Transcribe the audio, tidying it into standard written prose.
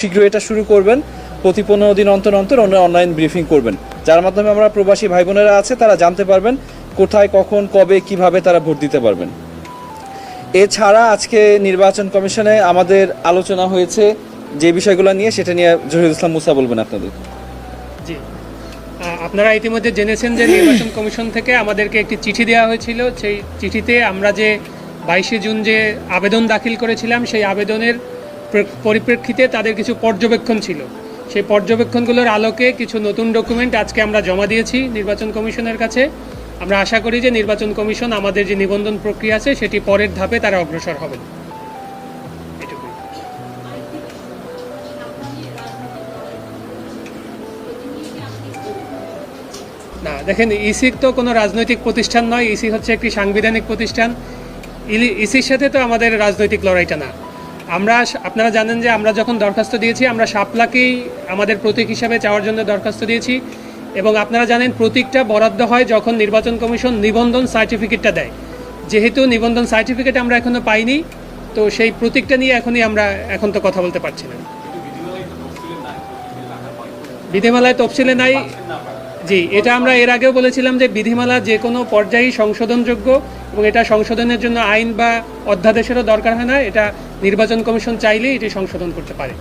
শীঘ্রই এটা শুরু করবেন। প্রতি 15 দিন অন্তর অন্তর অনলাইন ব্রিফিং করবেন, যার মাধ্যমে আমরা প্রবাসী ভাই বোনেরা আছে তারা জানতে পারবেন কোথায়, কখন, কবে, কিভাবে তারা ভোট দিতে পারবেন। এছাড়া আজকে নির্বাচন কমিশনে আমাদের আলোচনা হয়েছে যে বিষয়গুলো নিয়ে, সেটা নিয়ে জহিরুল ইসলাম মুসা বলবেন আপনাদের। জি, আপনারা ইতিমধ্যে জেনেছেন যে নির্বাচন কমিশন থেকে আমাদেরকে একটি চিঠি দেওয়া হয়েছিল। সেই চিঠিতে আমরা যে 22শে জুন যে আবেদন দাখিল করেছিলাম, সেই আবেদনের পরিপ্রেক্ষিতে তাদের কিছু পর্যবেক্ষণ ছিল। সেই পর্যবেক্ষণগুলোর আলোকে কিছু নতুন ডকুমেন্ট আজকে আমরা জমা দিয়েছি নির্বাচন কমিশনের কাছে। আমরা আশা করি যে নির্বাচন কমিশন আমাদের যে নিবন্ধন প্রক্রিয়া আছে সেটি পরের ধাপে তারা অগ্রসর হবেন। না দেখেন, ইসি তো কোনো রাজনৈতিক প্রতিষ্ঠান নয়, ইসি হচ্ছে একটি সাংবিধানিক প্রতিষ্ঠান। ইসির সাথে তো আমাদের রাজনৈতিক লড়াইটা না। আপনারা জানেন যে আমরা যখন দরখাস্ত দিয়েছি, আমরা শাপলাকেই আমাদের প্রতীক হিসাবে চাওয়ার জন্য দরখাস্ত দিয়েছি। এবং আপনারা জানেন প্রতীকটা বরাদ্দ হয় যখন নির্বাচন কমিশন নিবন্ধন সার্টিফিকেটটা দেয়। যেহেতু নিবন্ধন সার্টিফিকেট আমরা এখনও পাইনি, তো সেই প্রতীকটা নিয়ে আমরা এখন তো কথা বলতে পারছি না। বিধিমালায় তফসিলে নাই। জি, এটা আমরা এর আগেও বলেছিলাম যে বিধিমালা যে কোনো পর্যায়েই সংশোধনযোগ্য, এবং এটা সংশোধনের জন্য আইন বা অধ্যাদেশেরও দরকার হয় না। এটা নির্বাচন কমিশন চাইলেই এটি সংশোধন করতে পারে।